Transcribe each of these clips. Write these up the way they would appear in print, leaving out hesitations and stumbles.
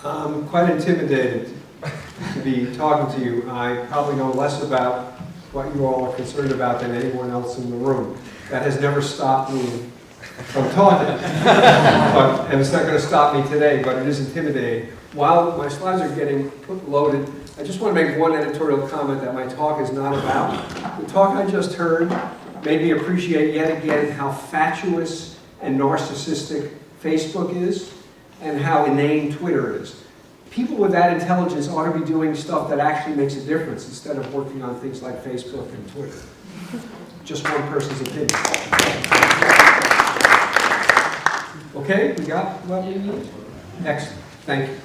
I'm quite intimidated to be talking to you. I probably know less about what you all are concerned about than anyone else in the room. That has never stopped me from talking. And it's not going to stop me today, but it is intimidating. While my slides are getting loaded, I just want to make one editorial comment that my talk is not about. The talk I just heard made me appreciate yet again how fatuous and narcissistic Facebook is and how inane Twitter is. People with that intelligence ought to be doing stuff that actually makes a difference instead of working on things like Facebook and Twitter. Just one person's opinion. Okay, we got what we need? Excellent, thank you.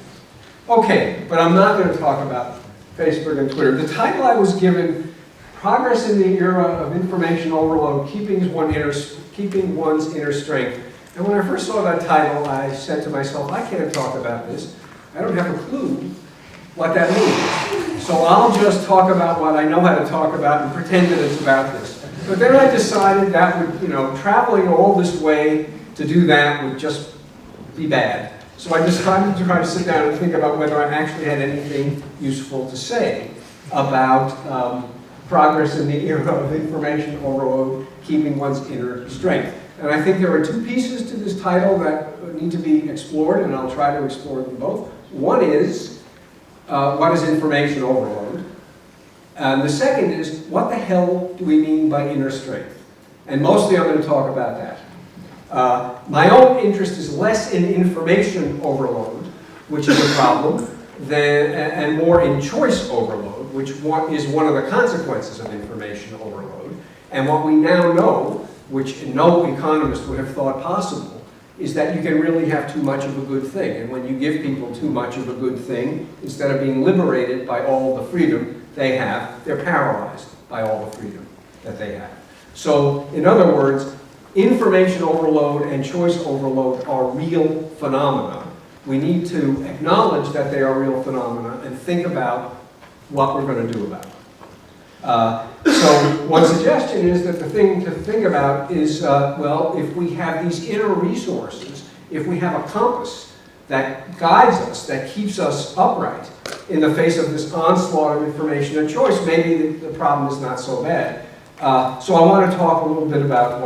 Okay, but I'm not going to talk about Facebook and Twitter. The title I was given, Progress in the Era of Information Overload, Keeping One's Inner Strength. And when I first saw that title, I said to myself, I can't talk about this. I don't have a clue what that means. So I'll just talk about what I know how to talk about and pretend that it's about this. But then I decided that would, traveling all this way to do that would just be bad. So I decided to try to sit down and think about whether I actually had anything useful to say about progress in the era of information overload, keeping one's inner strength. And I think there are two pieces to this title that need to be explored, and I'll try to explore them both. One is, what is information overload? And the second is, what the hell do we mean by inner strength? And mostly I'm going to talk about that. My own interest is less in information overload, which is a problem, and more in choice overload, which is one of the consequences of information overload. And what we now know, which no economist would have thought possible, is that you can really have too much of a good thing. And when you give people too much of a good thing, instead of being liberated by all the freedom they have, they're paralyzed by all the freedom that they have. So, in other words, information overload and choice overload are real phenomena. We need to acknowledge that they are real phenomena and think about what we're going to do about it. So one suggestion is that the thing to think about is, well, if we have these inner resources, if we have a compass that guides us, that keeps us upright in the face of this onslaught of information and choice, maybe the problem is not so bad. So I want to talk a little bit about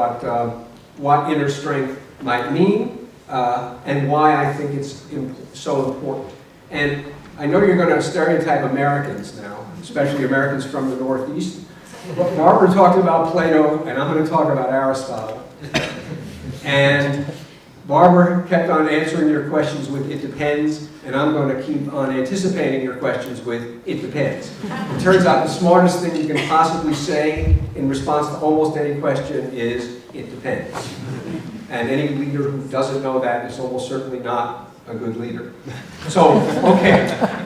what inner strength might mean and why I think it's so important. And I know you're going to stereotype Americans now, especially Americans from the Northeast. Barbara talked about Plato, and I'm going to talk about Aristotle. And Barbara kept on answering your questions with "it depends," and I'm going to keep on anticipating your questions with "it depends." It turns out the smartest thing you can possibly say in response to almost any question is "it depends." And any leader who doesn't know that is almost certainly not a good leader. So, okay.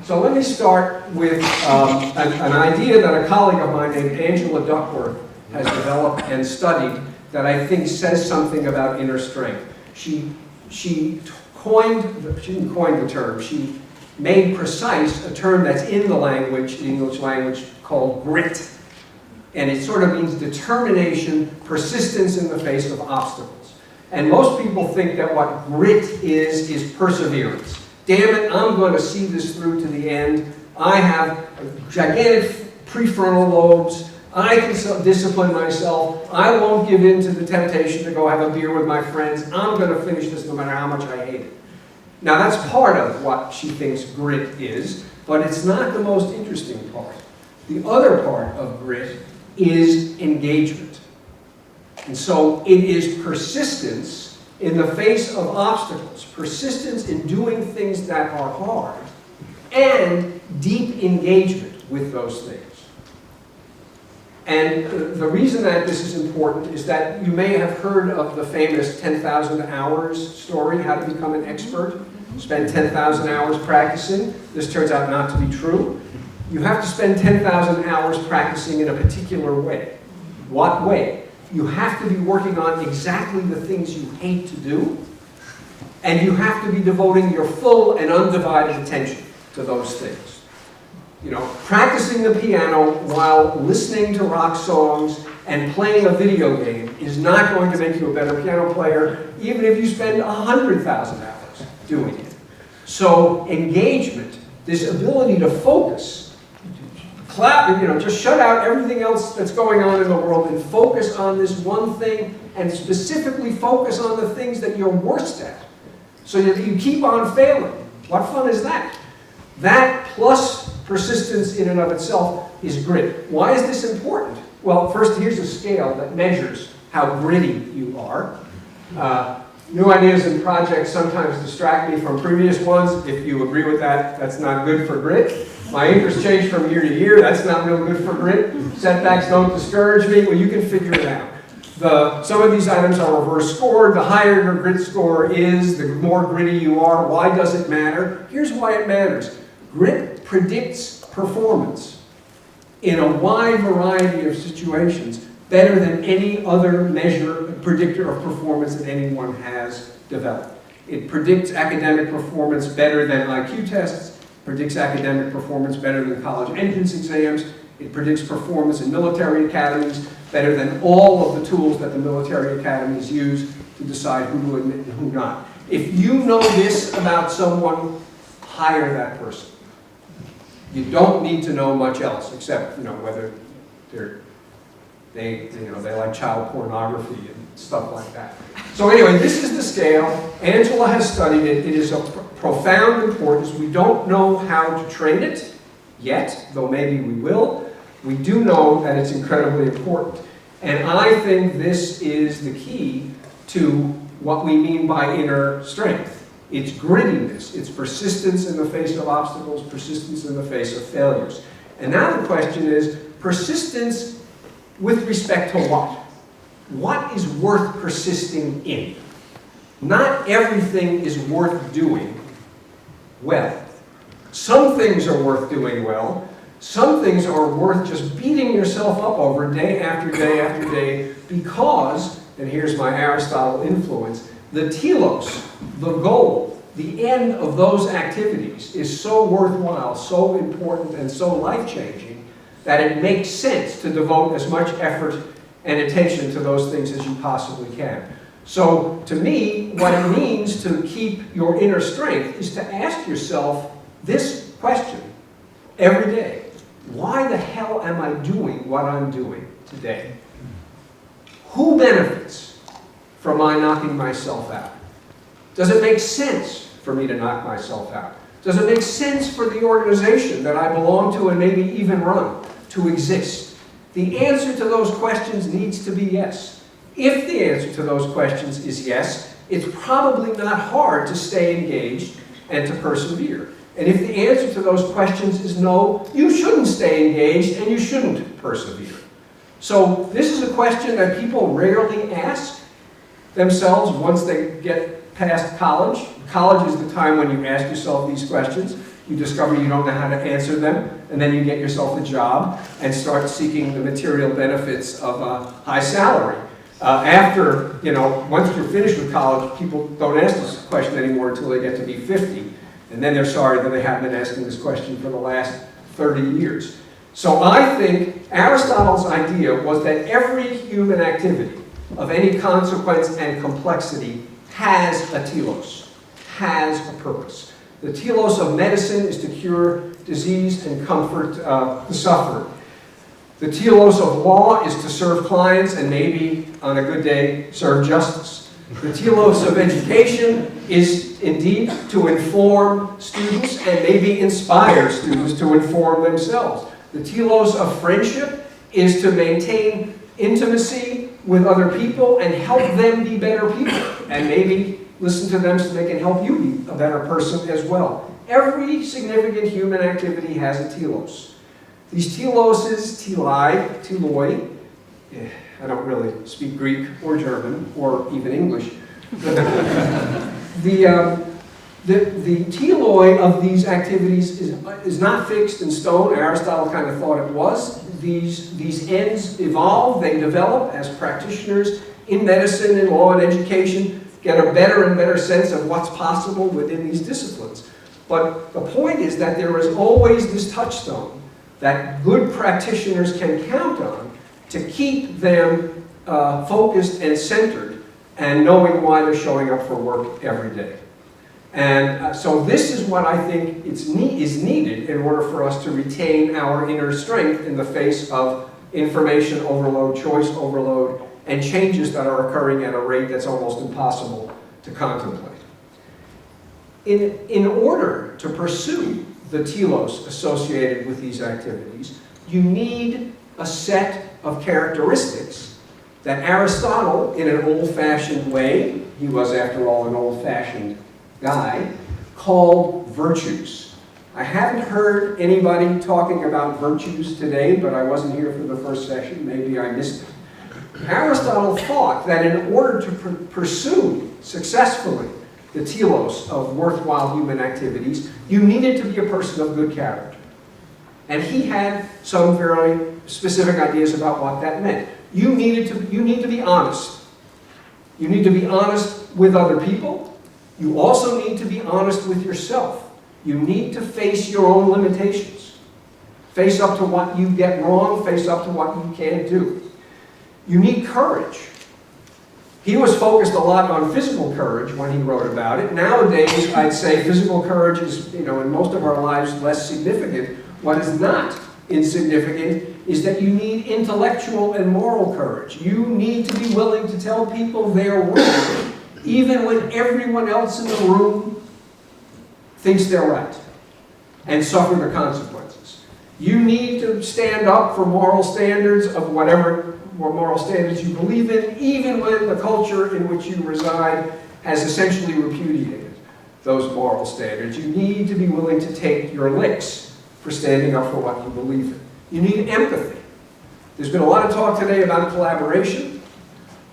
So let me start with an idea that a colleague of mine named Angela Duckworth has developed and studied that I think says something about inner strength. She didn't coin the term, she made precise a term that's in the language, the English language, called grit. And it sort of means determination, persistence in the face of obstacles. And most people think that what grit is perseverance. Damn it, I'm going to see this through to the end. I have gigantic prefrontal lobes. I can discipline myself. I won't give in to the temptation to go have a beer with my friends. I'm going to finish this no matter how much I hate it. Now that's part of what she thinks grit is, but it's not the most interesting part. The other part of grit is engagement. And so it is persistence in the face of obstacles, persistence in doing things that are hard, and deep engagement with those things. And the reason that this is important is that you may have heard of the famous 10,000 hours story, how to become an expert. Spend 10,000 hours practicing. This turns out not to be true. You have to spend 10,000 hours practicing in a particular way. What way? You have to be working on exactly the things you hate to do, and you have to be devoting your full and undivided attention to those things. Practicing the piano while listening to rock songs and playing a video game is not going to make you a better piano player, even if you spend 100,000 hours doing it. So engagement, this ability to focus, just shut out everything else that's going on in the world and focus on this one thing, and specifically focus on the things that you're worst at, so that you keep on failing. What fun is that? That plus persistence in and of itself is grit. Why is this important? Well, first, here's a scale that measures how gritty you are. New ideas and projects sometimes distract me from previous ones. If you agree with that, that's not good for grit. My interests change from year to year. That's not real good for grit. Setbacks don't discourage me. Well, you can figure it out. Some of these items are reverse scored. The higher your grit score is, the more gritty you are. Why does it matter? Here's why it matters. Grit predicts performance in a wide variety of situations better than any other predictor of performance that anyone has developed. It predicts academic performance better than IQ tests, predicts academic performance better than college entrance exams, it predicts performance in military academies better than all of the tools that the military academies use to decide who to admit and who not. If you know this about someone, hire that person. You don't need to know much else, except whether they like child pornography and stuff like that. So anyway, this is the scale. Angela has studied it. It is of profound importance. We don't know how to train it yet, though maybe we will. We do know that it's incredibly important. And I think this is the key to what we mean by inner strength. It's grittiness, it's persistence in the face of obstacles, persistence in the face of failures. And now the question is, persistence with respect to what? What is worth persisting in? Not everything is worth doing well. Some things are worth doing well. Some things are worth just beating yourself up over day after day after day because, and here's my Aristotle influence, the telos, the goal, the end of those activities is so worthwhile, so important, and so life-changing that it makes sense to devote as much effort and attention to those things as you possibly can. So, to me, what it means to keep your inner strength is to ask yourself this question every day. Why the hell am I doing what I'm doing today? Who benefits from my knocking myself out? Does it make sense for me to knock myself out? Does it make sense for the organization that I belong to and maybe even run to exist? The answer to those questions needs to be yes. If the answer to those questions is yes, it's probably not hard to stay engaged and to persevere. And if the answer to those questions is no, you shouldn't stay engaged and you shouldn't persevere. So this is a question that people rarely ask themselves once they get past college. College is the time when you ask yourself these questions. You discover you don't know how to answer them, and then you get yourself a job and start seeking the material benefits of a high salary. Once you're finished with college, people don't ask this question anymore until they get to be 50. And then they're sorry that they haven't been asking this question for the last 30 years. So I think Aristotle's idea was that every human activity of any consequence and complexity has a telos, has a purpose. The telos of medicine is to cure disease and comfort the sufferer. The telos of law is to serve clients and maybe, on a good day, serve justice. The telos of education is indeed to inform students and maybe inspire students to inform themselves. The telos of friendship is to maintain intimacy with other people and help them be better people, and maybe listen to them so they can help you be a better person as well. Every significant human activity has a telos. These teloses, teloi, I don't really speak Greek or German or even English. The teloi of these activities is not fixed in stone. Aristotle kind of thought it was. These ends evolve, they develop as practitioners in medicine, in law, and education get a better and better sense of what's possible within these disciplines. But the point is that there is always this touchstone that good practitioners can count on to keep them focused and centered and knowing why they're showing up for work every day. And so this is what I think is needed in order for us to retain our inner strength in the face of information overload, choice overload, and changes that are occurring at a rate that's almost impossible to contemplate. In order to pursue the telos associated with these activities, you need a set of characteristics that Aristotle, in an old-fashioned way, he was after all an old-fashioned guy, called virtues. I haven't heard anybody talking about virtues today, but I wasn't here for the first session, maybe I missed it. Aristotle thought that in order to pursue successfully the telos of worthwhile human activities, you needed to be a person of good character. And he had some very specific ideas about what that meant. You need to be honest. You need to be honest with other people. You also need to be honest with yourself. You need to face your own limitations. Face up to what you get wrong, face up to what you can't do. You need courage. He was focused a lot on physical courage when he wrote about it. Nowadays, I'd say physical courage is, in most of our lives, less significant. What is not insignificant is that you need intellectual and moral courage. You need to be willing to tell people they're wrong, even when everyone else in the room thinks they're right, and suffer the consequences. You need to stand up for moral standards of whatever moral standards you believe in, even when the culture in which you reside has essentially repudiated those moral standards. You need to be willing to take your licks for standing up for what you believe in. You need empathy. There's been a lot of talk today about collaboration,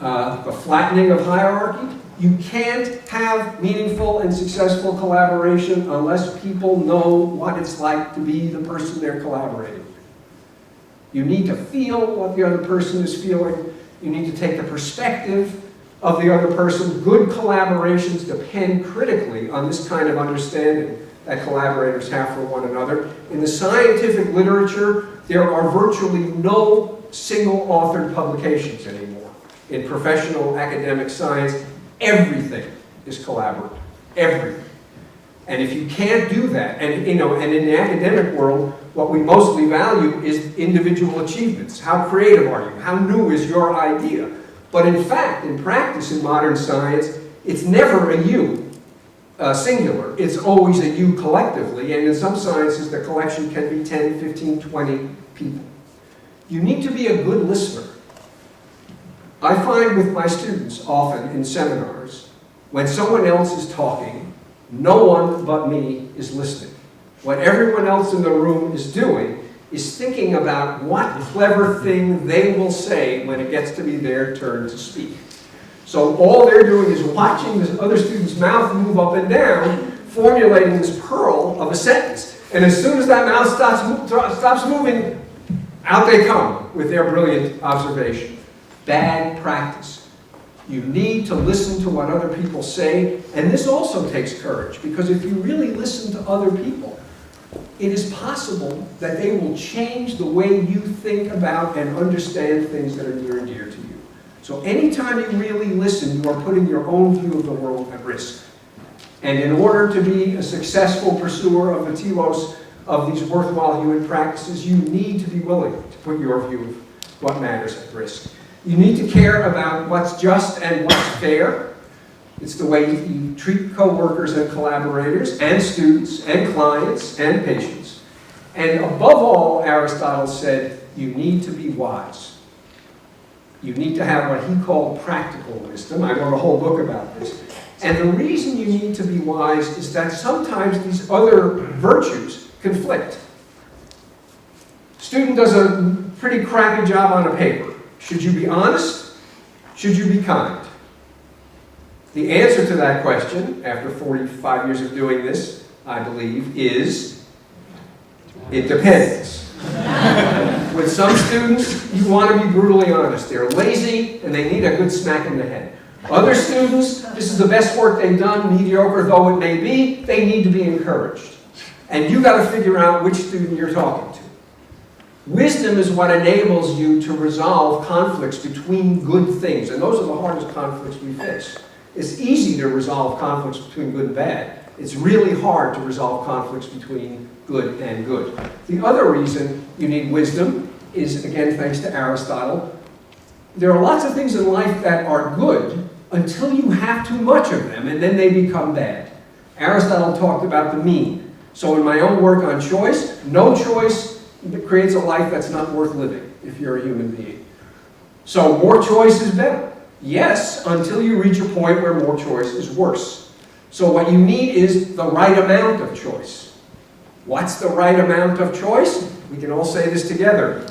the flattening of hierarchy. You can't have meaningful and successful collaboration unless people know what it's like to be the person they're collaborating with. You need to feel what the other person is feeling. You need to take the perspective of the other person. Good collaborations depend critically on this kind of understanding that collaborators have for one another. In the scientific literature, there are virtually no single-authored publications anymore. In professional academic science, everything is collaborative. Everything. And if you can't do that, and in the academic world, what we mostly value is individual achievements. How creative are you? How new is your idea? But in fact, in practice in modern science, it's never a you, singular. It's always a you collectively, and in some sciences, the collection can be 10, 15, 20 people. You need to be a good listener. I find with my students often in seminars, when someone else is talking, no one but me is listening. What everyone else in the room is doing is thinking about what clever thing they will say when it gets to be their turn to speak. So all they're doing is watching this other student's mouth move up and down, formulating this pearl of a sentence. And as soon as that mouth stops moving, out they come with their brilliant observation. Bad practice. You need to listen to what other people say, and this also takes courage, because if you really listen to other people, it is possible that they will change the way you think about and understand things that are near and dear to you. So anytime you really listen, you are putting your own view of the world at risk. And in order to be a successful pursuer of the telos of these worthwhile human practices, you need to be willing to put your view of what matters at risk. You need to care about what's just and what's fair. It's the way you treat co-workers and collaborators, and students, and clients, and patients. And above all, Aristotle said, you need to be wise. You need to have what he called practical wisdom. I wrote a whole book about this. And the reason you need to be wise is that sometimes these other virtues conflict. Student does a pretty crappy job on a paper. Should you be honest? Should you be kind? The answer to that question, after 45 years of doing this, I believe, is it depends. With some students, you want to be brutally honest. They're lazy and they need a good smack in the head. Other students, this is the best work they've done, mediocre though it may be, they need to be encouraged. And you got to figure out which student you're talking to. Wisdom is what enables you to resolve conflicts between good things, and those are the hardest conflicts we face. It's easy to resolve conflicts between good and bad. It's really hard to resolve conflicts between good and good. The other reason you need wisdom is, again, thanks to Aristotle, there are lots of things in life that are good until you have too much of them, and then they become bad. Aristotle talked about the mean. So in my own work on choice, no choice creates a life that's not worth living if you're a human being. So more choice is better. Yes, until you reach a point where more choice is worse. So what you need is the right amount of choice. What's the right amount of choice? We can all say this together.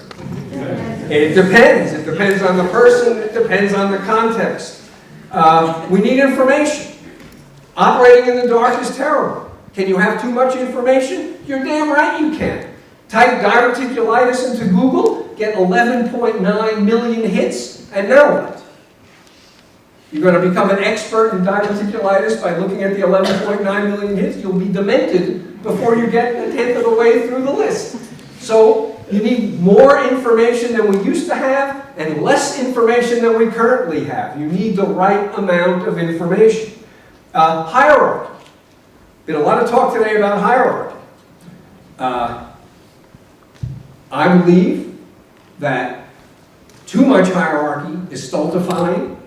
It depends. It depends on the person. It depends on the context. We need information. Operating in the dark is terrible. Can you have too much information? You're damn right you can. Type diverticulitis into Google, get 11.9 million hits, and now what? You're going to become an expert in diverticulitis by looking at the 11.9 million hits. You'll be demented before you get a tenth of the way through the list. So you need more information than we used to have and less information than we currently have. You need the right amount of information. Hierarchy. Been a lot of talk today about hierarchy. I believe that too much hierarchy is stultifying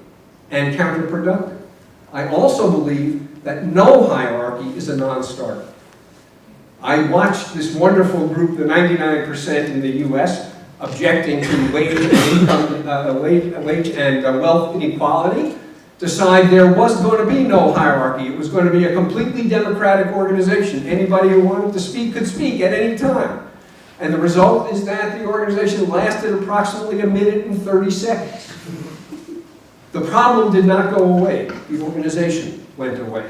and counterproductive. I also believe that no hierarchy is a non-starter. I watched this wonderful group, the 99% in the US, objecting to wage and income, wage and wealth inequality, decide there was going to be no hierarchy. It was going to be a completely democratic organization. Anybody who wanted to speak could speak at any time. And the result is that the organization lasted approximately 1 minute and 30 seconds. The problem did not go away. The organization went away.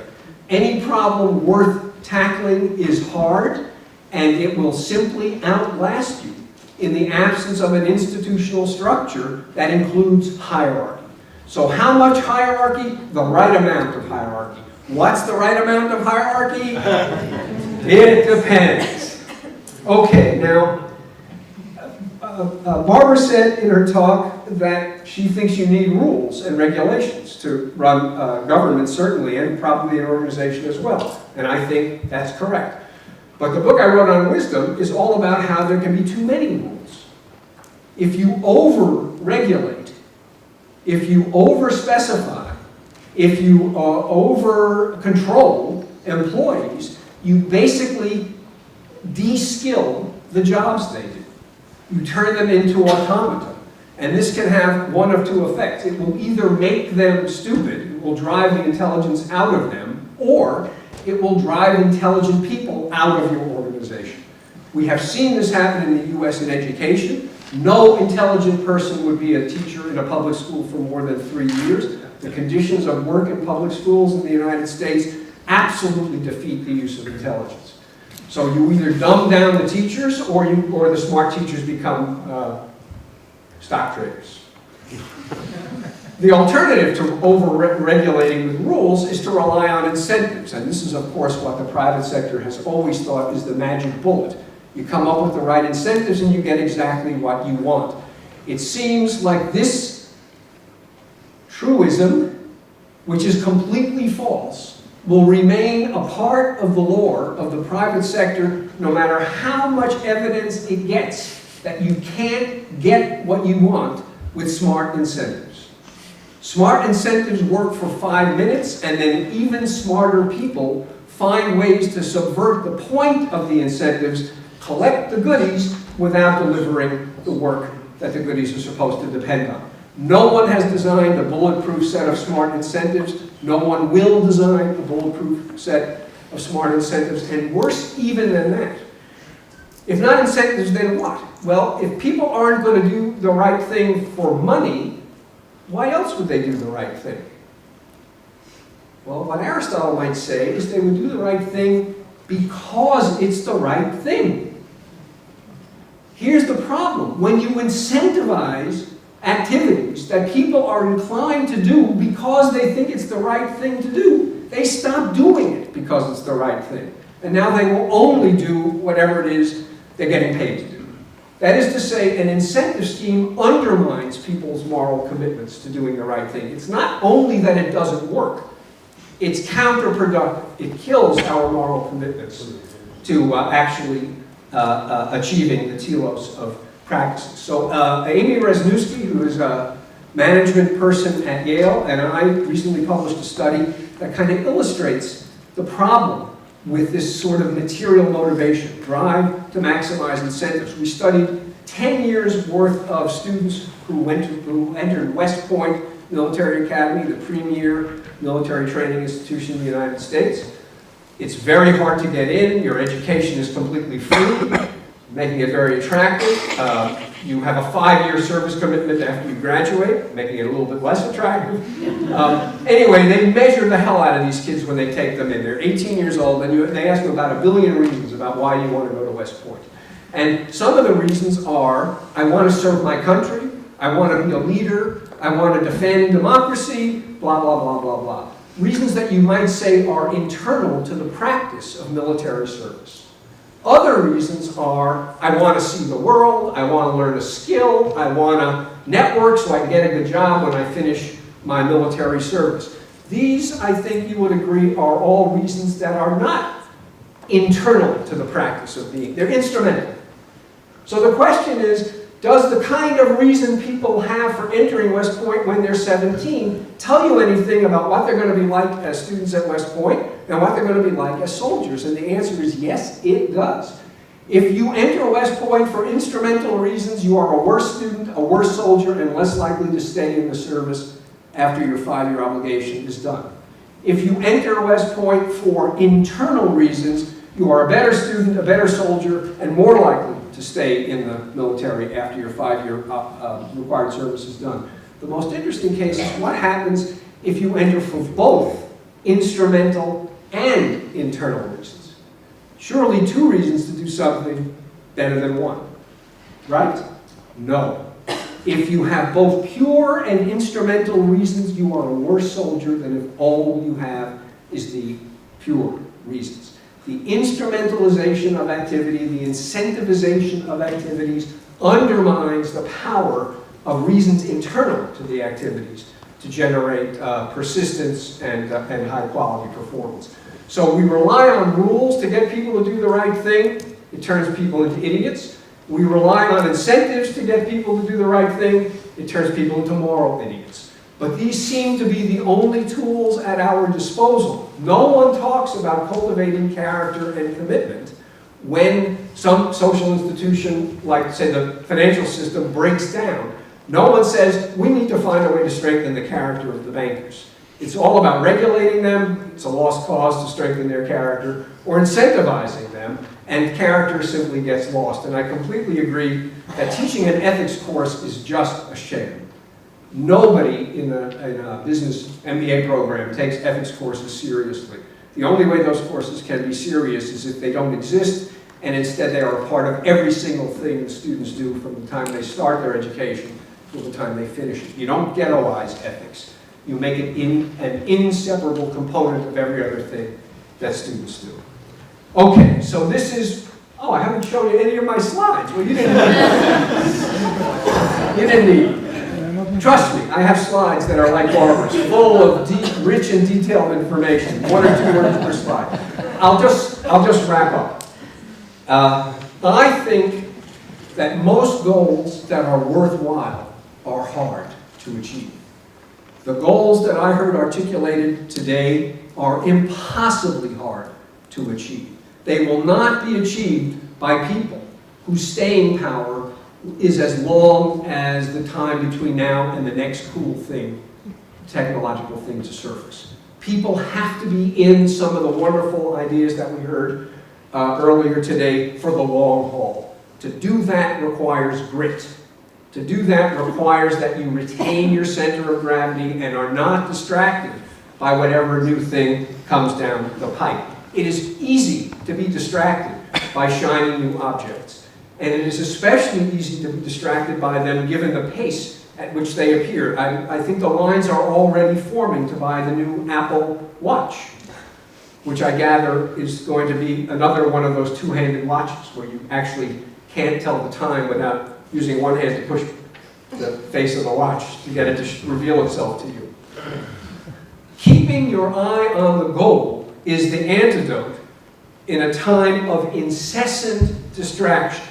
Any problem worth tackling is hard, and it will simply outlast you in the absence of an institutional structure that includes hierarchy. So how much hierarchy? The right amount of hierarchy. What's the right amount of hierarchy? It depends. Okay, now, Barbara said in her talk that she thinks you need rules and regulations to run government, certainly, and probably an organization as well. And I think that's correct. But the book I wrote on wisdom is all about how there can be too many rules. If you over-regulate, if you over-specify, if you over-control employees, you basically de-skill the jobs they do. You turn them into automata. And this can have one of two effects. It will either make them stupid, it will drive the intelligence out of them, or it will drive intelligent people out of your organization. We have seen this happen in the US in education. No intelligent person would be a teacher in a public school for more than 3 years. The conditions of work in public schools in the United States absolutely defeat the use of intelligence. So you either dumb down the teachers or the smart teachers become stock traders. The alternative to over-regulating with rules is to rely on incentives. And this is, of course, what the private sector has always thought is the magic bullet. You come up with the right incentives and you get exactly what you want. It seems like this truism, which is completely false, will remain a part of the lore of the private sector no matter how much evidence it gets that you can't get what you want with smart incentives. Smart incentives work for 5 minutes, and then even smarter people find ways to subvert the point of the incentives, collect the goodies without delivering the work that the goodies are supposed to depend on. No one has designed a bulletproof set of smart incentives. No one will design a bulletproof set of smart incentives, and worse even than that. If not incentives, then what? Well, if people aren't going to do the right thing for money, why else would they do the right thing? Well, what Aristotle might say is they would do the right thing because it's the right thing. Here's the problem. When you incentivize activities that people are inclined to do because they think it's the right thing to do, they stop doing it because it's the right thing. And now they will only do whatever it is they're getting paid to do. That is to say, an incentive scheme undermines people's moral commitments to doing the right thing. It's not only that it doesn't work, it's counterproductive. It kills our moral commitments to actually achieving the telos of practices. So Amy Resniewski, who is a management person at Yale, and I recently published a study that kind of illustrates the problem with this sort of material motivation, drive to maximize incentives. We studied 10 years worth of students who entered West Point Military Academy, the premier military training institution in the United States. It's very hard to get in. Your education is completely free, making it very attractive. You have a 5-year service commitment after you graduate, making it a little bit less attractive. Anyway, they measure the hell out of these kids when they take them in. They're 18 years old, and they ask them about 1 billion reasons about why you want to go to West Point. And some of the reasons are, I want to serve my country, I want to be a leader, I want to defend democracy, blah, blah, blah, blah, blah. Reasons that you might say are internal to the practice of military service. Other reasons are, I want to see the world, I want to learn a skill, I want to network so I can get a good job when I finish my military service. These, I think you would agree, are all reasons that are not internal to the practice of being. They're instrumental. So the question is, does the kind of reason people have for entering West Point when they're 17 tell you anything about what they're going to be like as students at West Point and what they're going to be like as soldiers? And the answer is yes, it does. If you enter West Point for instrumental reasons, you are a worse student, a worse soldier, and less likely to stay in the service after your 5-year obligation is done. If you enter West Point for internal reasons, you are a better student, a better soldier, and more likely to stay in the military after your 5-year required service is done. The most interesting case is what happens if you enter for both instrumental and internal reasons. Surely 2 reasons to do something better than 1, right? No. If you have both pure and instrumental reasons, you are a worse soldier than if all you have is the pure reasons. The instrumentalization of activity, the incentivization of activities undermines the power of reasons internal to the activities to generate persistence and high-quality performance. So we rely on rules to get people to do the right thing. It turns people into idiots. We rely on incentives to get people to do the right thing. It turns people into moral idiots. But these seem to be the only tools at our disposal. No one talks about cultivating character and commitment when some social institution, like, say, the financial system, breaks down. No one says, we need to find a way to strengthen the character of the bankers. It's all about regulating them, it's a lost cause to strengthen their character, or incentivizing them, and character simply gets lost. And I completely agree that teaching an ethics course is just a shame. Nobody in a business MBA program takes ethics courses seriously. The only way those courses can be serious is if they don't exist, and instead they are a part of every single thing that students do from the time they start their education till the time they finish it. You don't ghettoize ethics. You make it an inseparable component of every other thing that students do. Okay, so this is, oh, I haven't shown you any of my slides. Well, you didn't need You didn't need Trust me, I have slides that are like barbers, full of deep, rich and detailed information, 1 or 2 words per slide. I'll just wrap up. I think that most goals that are worthwhile are hard to achieve. The goals that I heard articulated today are impossibly hard to achieve. They will not be achieved by people whose staying power is as long as the time between now and the next cool thing, technological thing to surface. People have to be in some of the wonderful ideas that we heard earlier today for the long haul. To do that requires grit. To do that requires that you retain your center of gravity and are not distracted by whatever new thing comes down the pipe. It is easy to be distracted by shiny new objects. And it is especially easy to be distracted by them given the pace at which they appear. I think the lines are already forming to buy the new Apple Watch, which I gather is going to be another one of those two-handed watches where you actually can't tell the time without using one hand to push the face of the watch to get it to reveal itself to you. Keep keeping your eye on the goal is the antidote in a time of incessant distraction.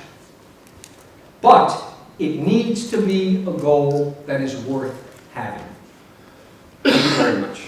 But it needs to be a goal that is worth having. Thank you very much.